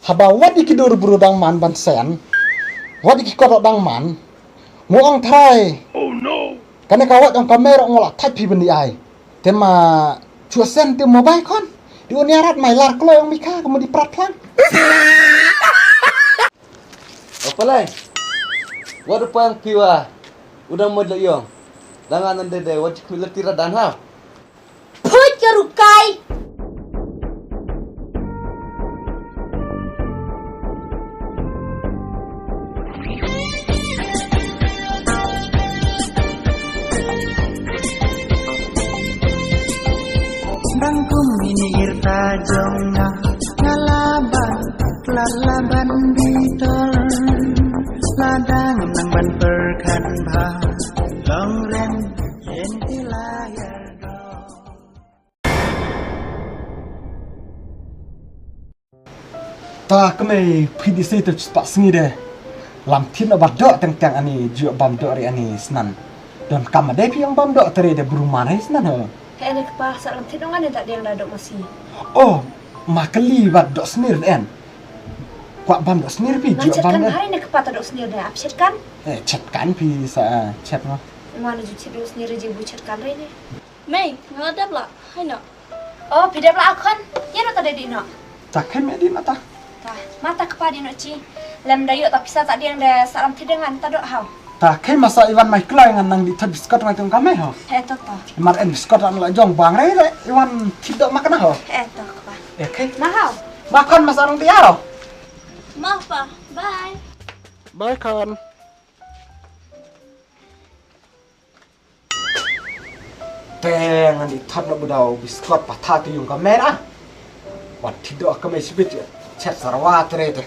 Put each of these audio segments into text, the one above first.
haba wadi kidur buru dang man ban sen wadi ki kodok dang man nguang thai oh no kane kawat ang kamera ngola thai pi bani ai tema chua sen te mobile kon di uniarat mai lar klo yang mika kamu di prat lang apa lai wadu pang piwa udang model yong dangan ande de wajik milat tira dan ha Phơi cho rukai. Bangkum ini irta jongna ngalaban lalaban bitol ladang nang ban perkan ba longren yen tilayar do. ta kame pdc tu cepat sengi deh lam tin obat dok teng ani juk bam dok ri ani snan don kam ade pi yang bam dok tere de berumah rai snan ho Hei nak pas salam tidungan yang tak dia yang ladok masih. oh makeli bat dok senir en kwa bam dok senir pi juk bam Macetkan dok hari nak kepat dok sendiri dah. Upset kan? chat kan pi sa chat no Mana juci dok sendiri je bucat kan hari ni. Mei, ngeladap lah. Hai nak. Oh, pidap lah akon. Ya nak tadi di nak. tak kan me di mata Tah, mata kepada di nak ci. Lem dayuk tapi sa tak dia yang dah salam tidungan tak dok hau. tak kan masa iwan mai klai ngan nang di tab biskot ngai tung kame ho Hei tu tu. mar en biskot an la jong bang rai re iwan tidak makan ho Hei tu kepat. okay Nah hau. makan masa orang dia ho Maaf pa. Bye. bye kan tengan di tab na budau biskot patah tu yung kamera wat tidak kame sibit chat sarwa terete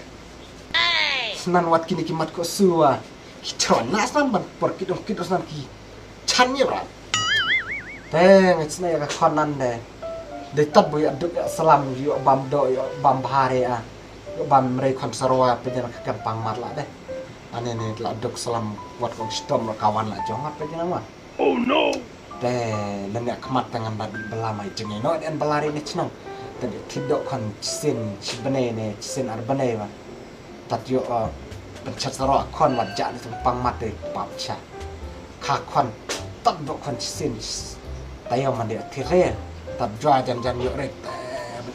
senan wat kini kimat ko suwa kita nasan ban por kidong san ki channya bra teng itsna ya konan de tab bu ya duk salam yo bam do yo bam bahare a yo bam re kon sarwa penjana gampang mat la deh ane ne la duk salam wat ko stom la kawan la jong apa jenang ma oh no lengak kemat tangan babi belamai jengi no dan belari ni cenang tadi tidak kon sin cibene ne sin arbane ba tat yo pencet saro kon wajak ni tumpang mate papcha ka kon tat do kon sin tayo man dia tire tat jwa jan yo rek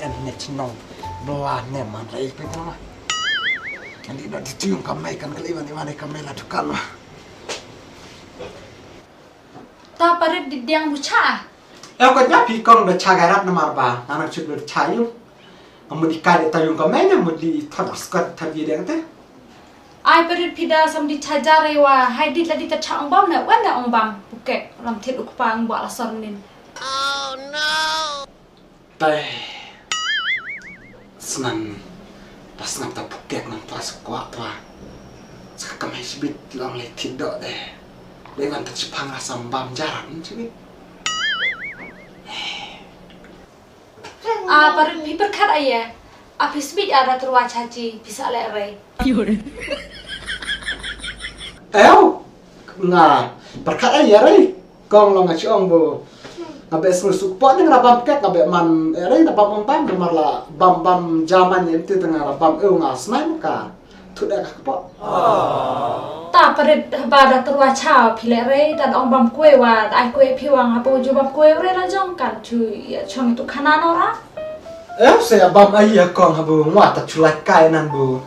ben ne cenang belah ne man rek pe tama nanti dak dicium kamai kan kaliwan ni mana kamai la dukan lah Ta parit di diang buca. Aku nya pi kong da chagarat na marba anak chuk da chayu amudi kai da tayung kamai na mudi thot skat thabi de te Ai parit pida sam di chajare wa hai di tadi ta chang bom na wan na ong bam. Buke lam tit ukpa ang buat la sornin. tai snan pas ngam ta pukek nang pas kwa twa sakamai sibit lang le tidok de dengan tercipang rasa bam jaran sibit Parit pi berkat ayah. Apis bit ada terwa caci bisa le re. nga berkat ya rai kong lo ngaci ong bo ngabe susuk po ning rabam kek ngabe man rai na bam bam marla bam bam zaman ente tengah rabam ngas nai ka tuda ka po Ta parit bada terwa cha pi le re dan ong bam kue wa ai kue pi wang apa ju bam kue re la jong kan tu ya chong tu kanan ora. saya bam ayah kong habu ngwa ta chulai kai nan bu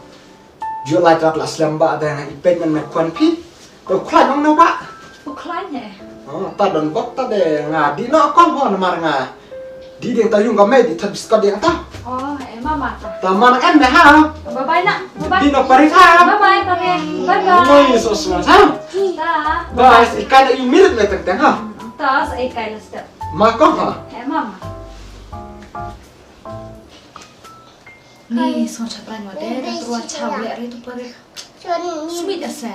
ju lai tat la slamba da ipet nan me kwan pi to khlai nong no ba Buklanya. ta don bok ta de nga di no kong ho na mar nga di ding ta yung ga me di ta biskot ding ta Oh, mama ta. ta man en me ha Bye bye nak. Bye bye. di no pari ha Bye bye pare. Bye bye. Moi so smart ha Ta. ba ikan da yung minute le teng teng ha Ta sa ikai la step. ma kong ha Mama. Ni so chapran wa de da tua chaw le re tu pare. Sweet asa.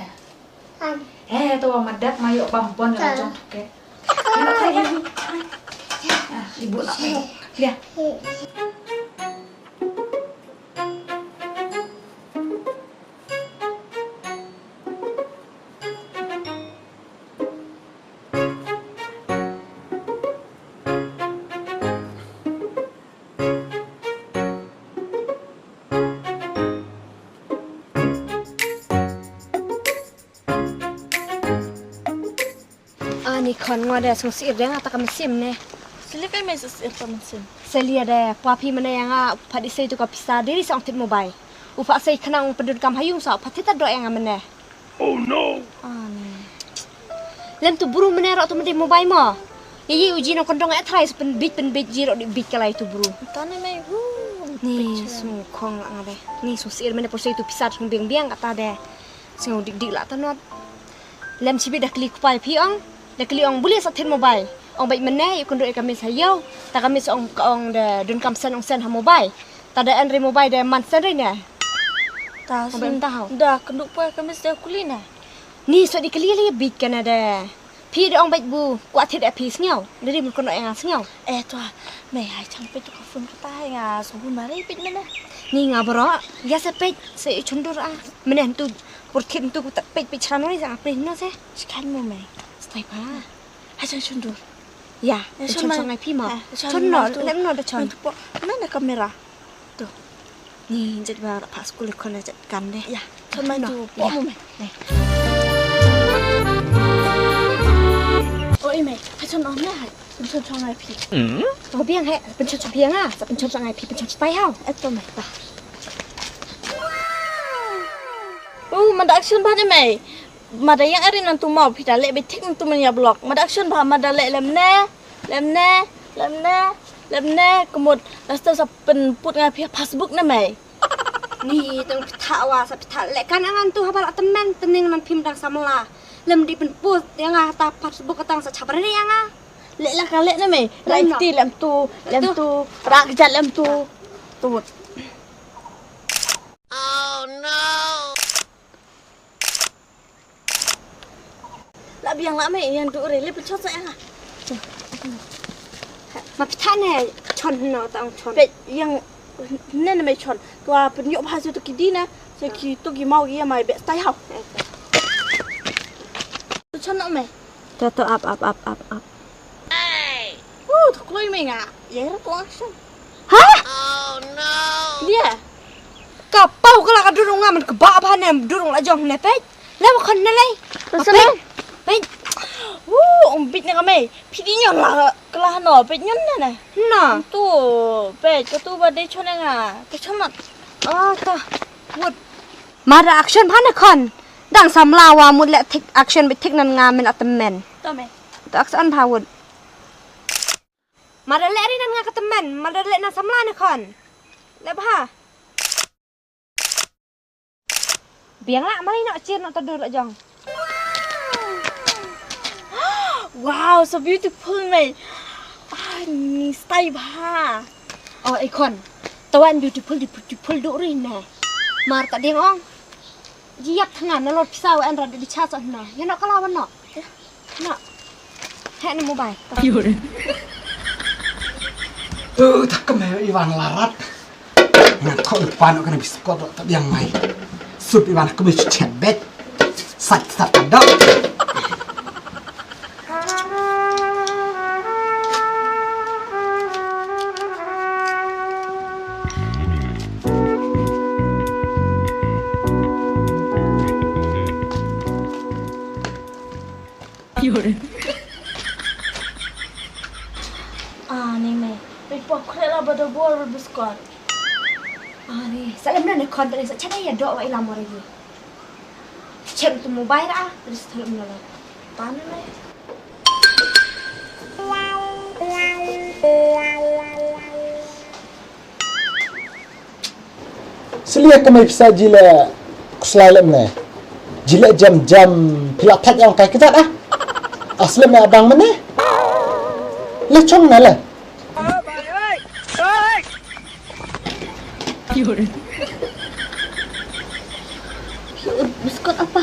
To madat mayo bampon la jong tuke. Nak kai ni. Ibu nak. Lihat. kon ngode sungsir deng ata kamesim ne. Sila kay may sasir pa mansin. Selia de papi mana yang padi sei tu ka pisa diri sang tit mobile. Upa sei kanang pedun kam hayung sa patita do yang amene. Oh no. Lem tu buru mana rak tu mende mobile mo. Ye uji no kondong try pen bit jiro di bit kalai tu buru. Tane may Ni sungkong lah ngade. Ni susir mana posai tu pisa tung biang kata de. Sing dik lah tanot. Lem sibi dah klik pai piong. Dah klik ong boleh satin mobile. Ong baik mana you kondok kami sayau. Tak kami ong de dun kam sen ong sen ha mobile. Tak ada andre mobile de man sen ni. Ta Ong tahu. dah kenduk pa kami dah kulina. Ni so di kali bit kan ada. Pi de ong baik bu. Kuat tidak pi sengau. Dari mun kondok yang sengau. Tu may hai chang pe tu ka phun ka tai nga sungguh mari pit mana. Ni ngabro. Ya sepet se chundur Menen tu Purkin tu tak pet chano ni sang apre no se. Sekan mo may. Stay pa. Hai chang chundur. Ya, chon sangai pi ma. Chon no, lem no da chon. Mana kamera? Ni jat ba pas kul kon jat kan de. Ya, chon mai tu po mo may. Oi may, hai chon on na hai. Chon chong ai pi. Oh biang he, pen chon biang sa pen chon sangai pi pen chon stay hao. Eto may ta. Mada action ba ni may? Mada yang ari nantu mau pita lek betik nantu menya blog. Mada action ba mada lek lemne kemud rasta sa penput nga pihak Facebook na may. Ni tong pita wa sa pita lek kan angan tu habal temen tening nan pim dang samla. Lem di penput yang ta Facebook katang sa chabar ni yang Lek lah kan lek na may. Right ti lem tu rak jat lem tu. Tut. Biang lah mai yang duk rele pencot saya lah. Ma pita ne chon no tang chon. Pe yang nen mai chon. Tua penyok bahasa tu kidi na. Seki tu gi mau gi mai be stai hau. Tu chon nak mai. To up. Tu kloi mai nga. Ya ra tu action. Ha? Dia. Ka pau kala ka durung ngaman ke ba ba ne durung la jong ne pe. Le ma kon ne le. Pasal Pet. Bit na kami. Pidi nyo lah kelah no. Pet nyo na na. Na. Tu. Pet. Katu ba de chon nga. Pet chon mat. Ta. Wood. Mara action pa na kon. Dang samlawa mud le tik action bit tik nan ngamen atemen. Tu mai. Tak action pa wood. Mara le rin nan nga katemen. Mara le na samla na kon. Le ba? Biang lah mari nak cir nak tadur la jong. Wow, so beautiful mai. Ni style ba. Oh ikon. Tawan beautiful do rin na. Mar ta ding ong. Jiap tangan na lot pisau an rada di cha na. Ya nak kalawan no. Nak. Hek na mobile. Tak kemana Iwan larat. Ngan kau lupa nak kena biskot tak yang mai. Sup Iwan kemana cebet. Sat ada. Ni mai. Pet pok krela bada bor biskot. Ni, salam na kon tadi sa chana ya do wa ila mo lagi. Cek tu mobile ah, terus salam na la. Tan mai. Selia kami bisa jila selalu mana? Jila jam-jam pilatat yang kayak kita dah. Asli me abang mana? Lecong na lah. Biskot apa?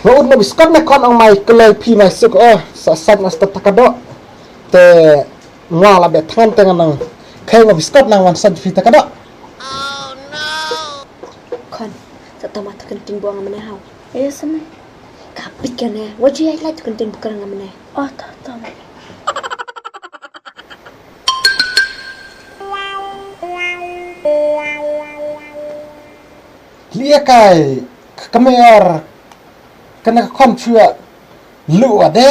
Baud na biskot na kon ang may kelai pi masuk sasad na sta takado. Te ngala betan tengan nang kay nga biskot nang wan sad fi takado. Kon, sa tama ta kenting buang mana hau. Sama. Kapit kan eh. Wajib ai lai tu kenting bukan mana. Tak mai. Lia kai kamer kena kon chua lu ade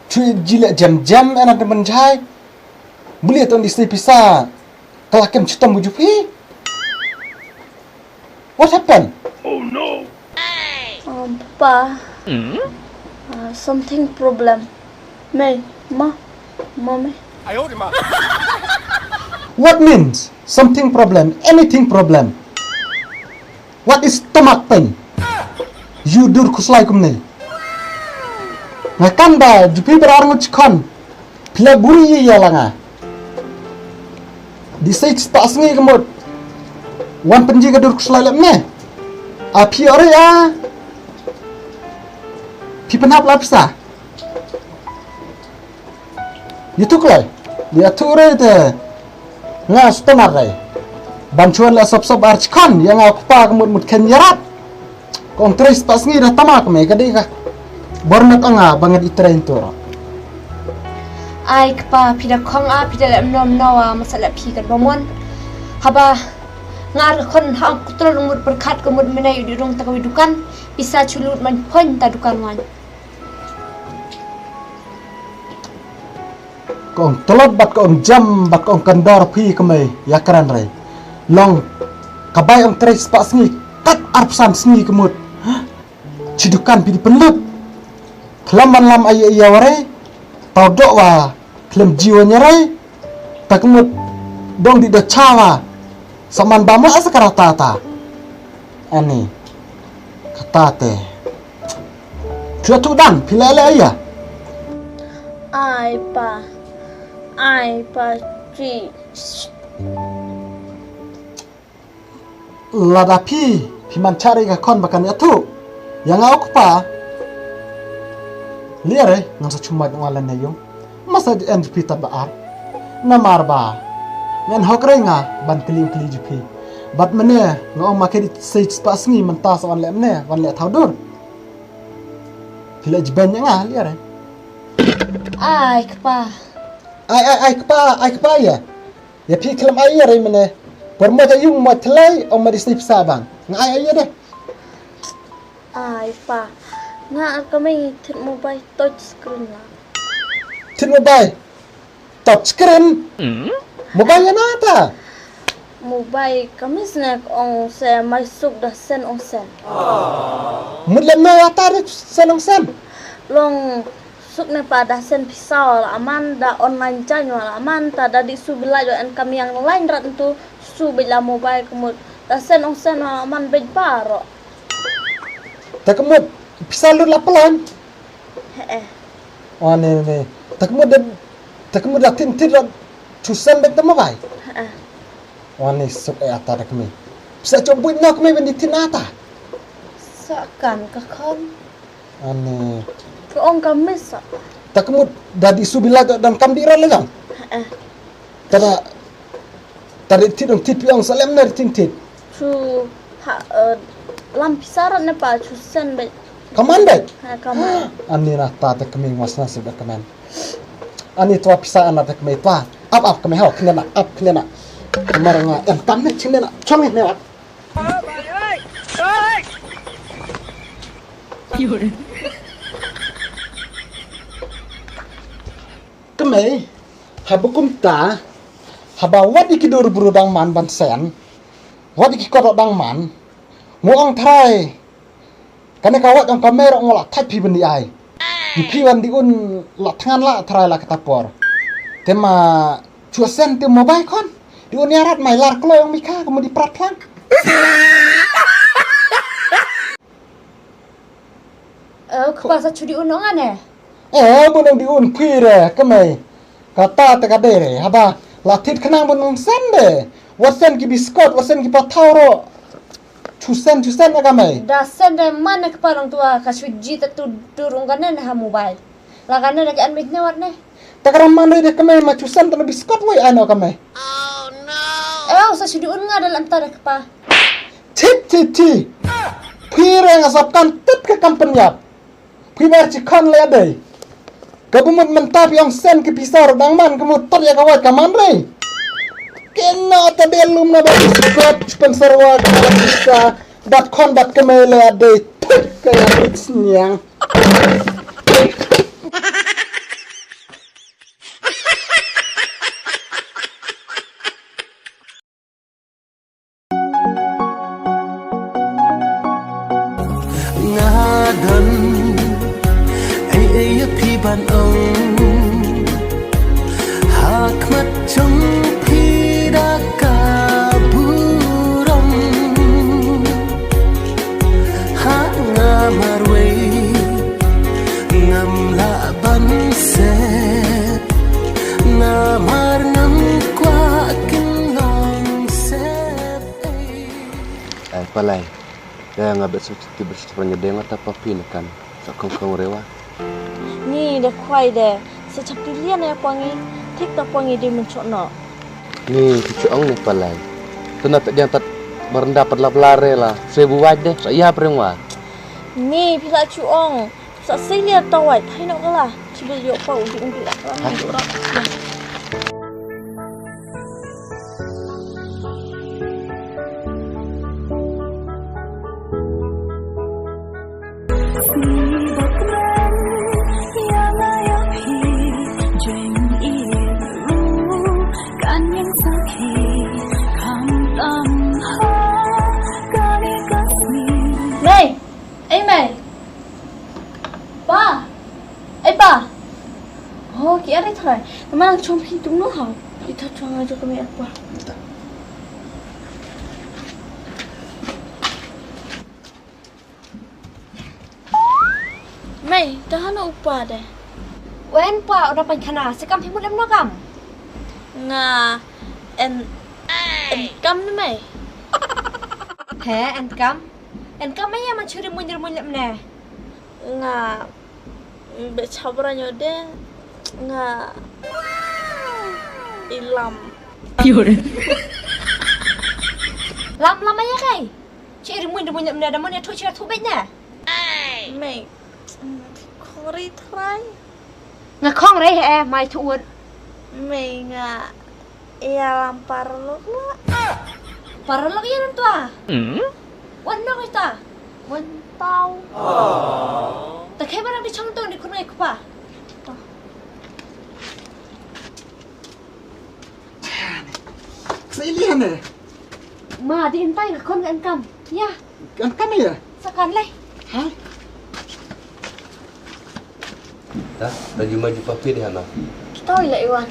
Cui jilak jam-jam anak teman jai. Beli atau di sini bisa. Kalau kem cutam bujupi. What happened? Papa. Something problem. Mommy. What means something problem? Anything problem? What is stomach pain? You dur kuslai kumne. Ngakan da jupi berarang cikon. Pila buri ya langa. Di stage tak sengi kemud. Wan penji ka dur kuslai lemne. Api ore ya. Pi penap lapsa. Itu klai. Dia ture te. Nga stomach rai. Bancuan la sop-sop archkon yang aku pa kemud ken yarat. Kong tres pas ngi dah tamak me kadi ka. Bornak anga banget itrain toro. Ai kpa pida khong a pida lem nom nawa masala pi kan bomon. Haba ngar kon hang kutrol umur berkat kemud menai di rong takawi dukan bisa culut man pon ta dukan wan. Kong tolot bat kong jam bat kong kandor pi kemai ya karan rai. Long kabai ong tres pas ngi kat arpsan sengi kemud. Cidukan pi penlut. Kelaman lam ayah ware. Tau dok wa klem jiwanya rai. Tak kemud dong di cawa. Saman bama sekarang tata. Ani kata teh. Cuatu dan pilele ayah. Ai pa ci. Lada pi mancari ka kon bakan itu. Yang aku pa. Liare ngasa cuma ngalan nayong. Masa en pita baar. Namar ba. Ngan hokre nga ban keli jupi. Bat mene ngom makedi sej pas ngi mentas wan le mene wan le thaudur. Pila jben nga liare. Ai kpa. Ai kpa ya. Ya pi kelam ai ya mene. Permata yung matlay o madisip sabang. Ngai ai deh. Ai pa. Nga kami tit mobile touch screen lah. Tin mobile. Touch screen. Mobile na ta. Mobile kami snack on se masuk dah sen on sen. Mudlam na ata senong sen. Long suk ne pada sen pisau lah aman da online chanyo lah aman ta da di su bila jo an kami yang lain rat tu su bila mobile kemud da sen on sen lah aman bej paro. Tak kemud bisa lu lapelan. Oh ne. Tak kemud dak tin rat tusan bet mobile. Oh ne suk ata dak kami. Bisa coba nak kami bendi tin ata. Seakan kakon. Ane. Keong kami sa. Tak kemud dadi subila dan kambira legang. Tada tadi tidong tipiang salem ner tintit. Cu lam pisaran ne pa cu sen bet. Kaman bet. Kaman. Ani na ta ta kami mas nasib kaman. Ani tua pisaan na ta kami tua. Up kami hau kena nak. Kamar nga en tam ne chine na. Chong ne wat. Kami habukum ta habawa dikidur berudang man ban sen wadi kikodok dang man nguang thai kane kawat ang kamera ngola thai pi bendi ai di pi wan di un la thangan la thai la katapor tema chua sen te mobile kon di un yarat mai lar klo yang mika kemudian prat lang Kpa sa chudi unong ane. Bunang di un pi re kami kata te kadere haba latit kenang bunang sen de wasen ki biskot wasen ki pathauro chusen agamai Da sen de mana kpa rong tua ka suji ta tu durung kanen ha mobile. La kanen lagi an mit ne wat ne. takaram mandai de kami ma chusen ta biskot wai ano kami Sa chudi un nga dalam ta kpa. ti pi re ngasapkan tit ke kampenyap pi mar cikon le dei kabumut mentap yang sen ke pisar dang man kemutar ya kawat kaman re kena ta delum na biskot sponsor wa bisa dat kon dat kemele ade kayak niang đàn ông hak mất trong khi đã cả burung hak ngamarwe ngam la ban set ngamar ngam qua kinh lòng set Palai, kaya nga bersubstitusi dengan tapi kan sa kong rewa. Ni de kwai de secap dilian ya pangi tik ta pangi di mencokno. Ni kicuang ni Palai. Tuna tak dia tak merendapat lablare lah. 1000 waj deh, saya perengwa. Ni pila cuong sa silia tawai thai nok lah. Cibil yo pa undi lah. Mày, ấy mày, ba, ấy ba, oh kia đấy thôi, mà đang trông phim chúng nó hả? Đi thật cho ngay cho kami apa? Mày, dah hana upa deh. Wen pa udah pankana sekam himut em nogam. Nga, en kam ni mày. He en kam ay man churi munir nè. Nga, be chabra nyode, nga, ilam. Lam ay kay. Churi munir nè da mon ya thuchi thu bet nè. Mày, kori try. Nga khong re he mai thuot. Mày nga, ilam parlok lah. Para lagi yan tua. Wan no kita. Wan tao. Ta kay barang di chong tong di kunay ko pa. Sa ilihan eh. Ma di intay nga kon nga kam. Ya, Ang kami ya? sakan lay. Ha? Dah, dah maju papi di hana. Kita ila Iwan.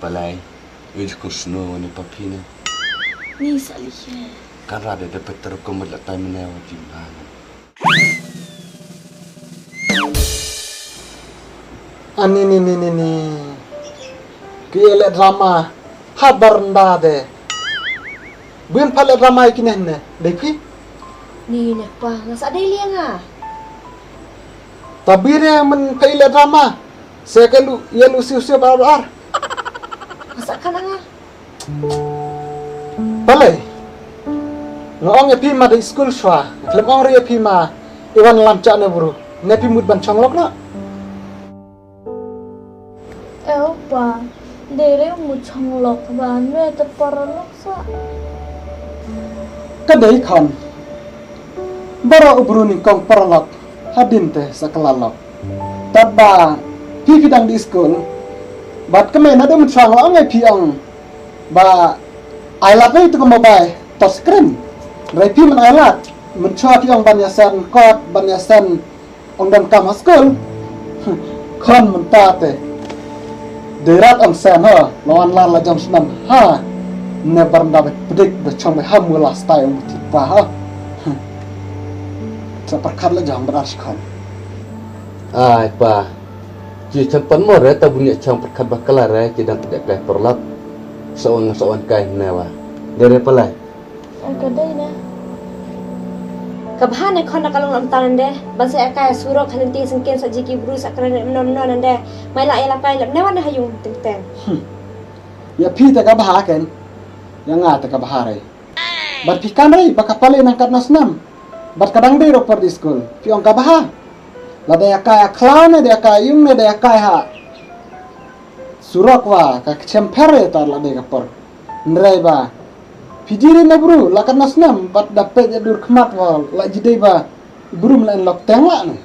Palai, eu com snow ni papi ni. Ni salih. Kan rada dapat terukum lat time ni wajib hana. Ni. Kaya drama habar nda de. Bukan pala drama ikin ne. Dekhi? Ni na pa nga sa daily nga. Tabire men kaya drama. Saya kalu ia usia baru. Masakan nga. Balai. Ngong epi ma di school shwa. Lemong ri epi ma iwan lamca ne buru. Nepi mud ban changlok na. Elpa, dere mu changlok ban me te parlok sa. Kadai kan. Bara ubru ni kong parlok hadin te sakalalok. Taba pipidang di school. Bat kami nado mu changlok ngai piang. Ba ailat itu ke mobile touch screen. Repi men ailat mencoba piang banyasan kot banyasan ongdan kam school. Kon mentate. Derat ang sen ha, lawan la jam senam ha, never dapat pedik dah cuma hamula style tiba ha. Seperkat le jam benar sekali. Ai pa. Ji campan mo re ta bunya chang perkat bakala re ji dan tidak kai perlak. Soan kai newa. Dere Palai. Kadai na. Kabhan ne kon nakalong lamtan de. Bansa akay suro khaninti singken sa jiki bru sa kran non nande. Mai la ela kai lap newan hayung teng. Ya pi tak abah kan, yang ngah tak abah re. Bat pikan re, bakapale nangkat nasnam. Bat kadang de roper di school, piong kabah. La de akay clown de akay yung de akay ha. Surok wa ka chempere tar la de kapor. Nrai ba. Pijiri na bro, lakan nasnam bat dapat jadur kemat wal, la jidai ba. Bro melain lok tengla ni.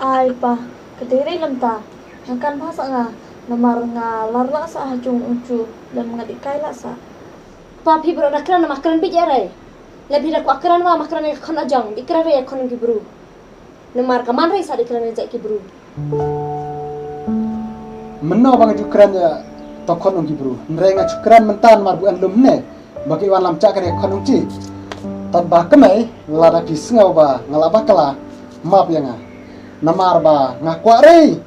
Ai pa, kadere lam ta. Angkan bahasa nga. Namar ngalar lah sa hajung uncu dan mengadik kai lah sa. Papi bro nakran nama kran bijare. Lebih dak akran ma makran ek khon ajang, ikrar ek khon ki bro. Namar kaman rai sa ikran jak ki bro. Menno bang cukran ya tokon ong bro. Nrenga cukran mentan mar buan lumne. Bagi wan lam cak ek khon ong ci. Tad ba kemai lada pisngau ba ngalaba kala map yang namar ba ngakwa rei.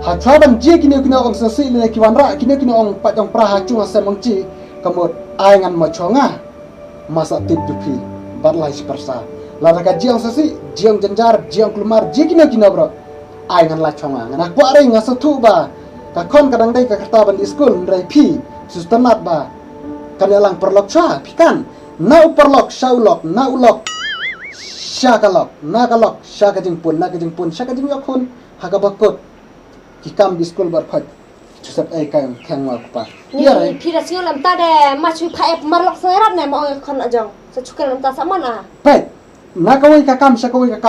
Hachaban je kini ong sesi le kiwan ra kini ong patong praha chu semong ci kamut aingan machonga masa tip dupi barlai sepersa lada ka jiang sesi jiang janjar jiang kelumar je kini bro aingan la chonga ngana kwa rei ngasa tu ba ka kon kadang dai ka kertaban di school ndrai pi sustanat ba kanelang perlok cha pikan na perlok shaulok na ulok syakalok na kalok syakajing pun syakajing yakun haga bakut kikam di school berpat susap kang wal pa Ni pira sing lam ta de ma chu khae marlok serat ne mo khon ajang. Sa chukran lam ta samana. pai na kawai kakam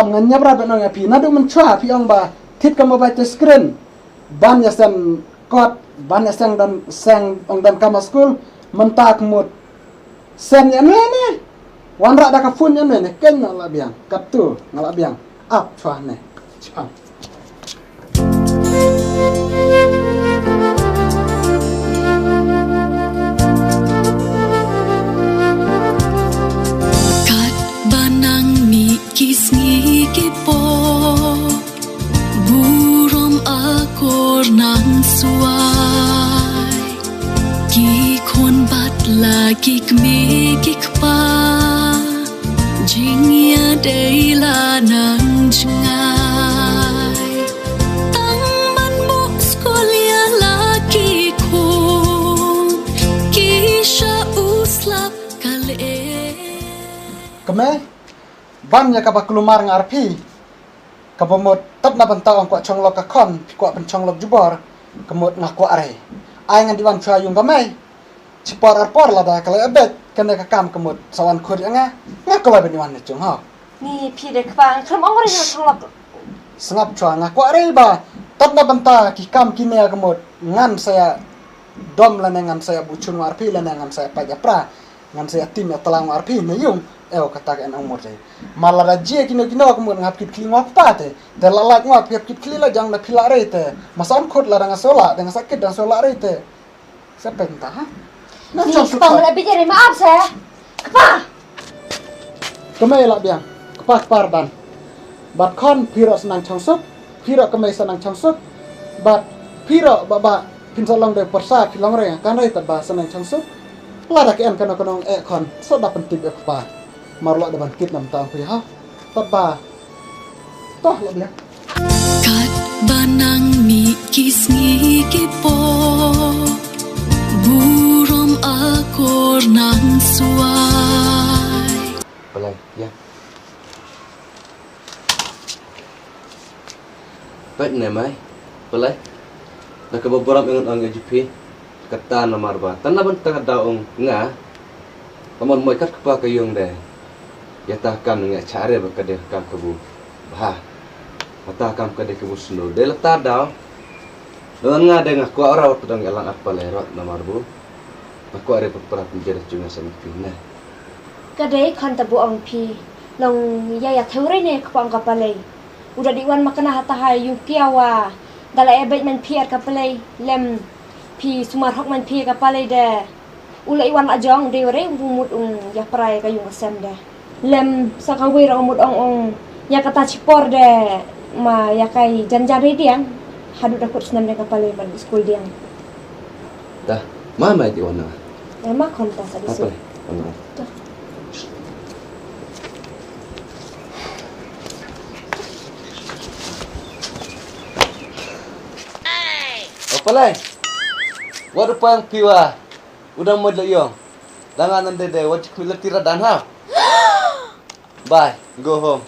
ngan nyabra be nang pi na du men chua pi ong ba tit kam ba te screen ban ya sen kot ban ya sen dan sang ong dan kama school mentak mut sen ya ne wan ra da ka fun ya ne ken na la biang kap tu ngala biang ap chua ne chua Kat banang mi kisngi kipo burom akor nang suai ki kon bat lagi kmi kikpa jingya deila nang jengai tang ban bok skolia lagi kon kisha uslap kale keme ban ya ka ba kelumar ngarpi ka bomot tap na banta ong kwa chonglok ka kon pi kwa pen chonglok jubor kemut ngakwa are ai ngan diwan chua yung kamai cipor arpor la da kala abet kene ka kam kemut sawan khur nga ngakwa ben diwan ne chung ha Ni pi de kpang kham ong rai tholok. sengap chua ngakwa are ba tap na banta ki kam kine ya kemut ngan saya dom la ngan saya bucun warpi la ngan saya pajapra ngan saya tim ya telang warpi ne yung kata kan umur deh malah raja kino aku mau ngapkit kling apa teh terlalat ngap ngapkit kling lah jangan pilak rete masan kot lah dengan solat dengan sakit dan solat rete siapa entah Ni kpang la bijare maaf saya. Kpa. kemai lah biang kepak ban bat kon piro senang changsuk piro kemai senang changsuk bat piro baba pinsalong de persa pilong re kan rete ba senang changsuk lada ke kan kon so da penting kepak marlok depan kit nam tang pi ha taba toh lo dia kat banang mi kisngi kipo burom akor nang suai Pelai, ya. Baik ni mai. Pelai. Nak kebeberam ingat orang GP. Kata nomor ba. Tanah pun tengah daung ngah. Kamu mau ikat kepa kayung deh. Ya takkan ngah cara berkadeh kam kebu. Bah. Mata kam kadeh kebu sunu. Dia letak daun. Dengan dengan ku orang pedang elang apa lerot nomor bu. Aku ada beberapa penjara juga sama pindah. Kadai kan tabu ong pi. Long ya theure ne kpang kapalai. Udah diwan makana hatahai yung kiawa. Dala ebet man pi kapalai lem pi sumar hok man pi kapalai de. Ula iwan ajong de ore umut ya prai kayung asem de. Lem sakawir umut ong ya kata cipor de ma ya kai janjari diang. Hadu dakut senam de kapalai ban school diang. Dah, mana itu warna? Emang kontas tadi Apa? sih. Warna. Apa lai? Waduh pang piwa. Udah mau leyong. Dangan ande de wajib kulit tira dan ha. Bye, go home.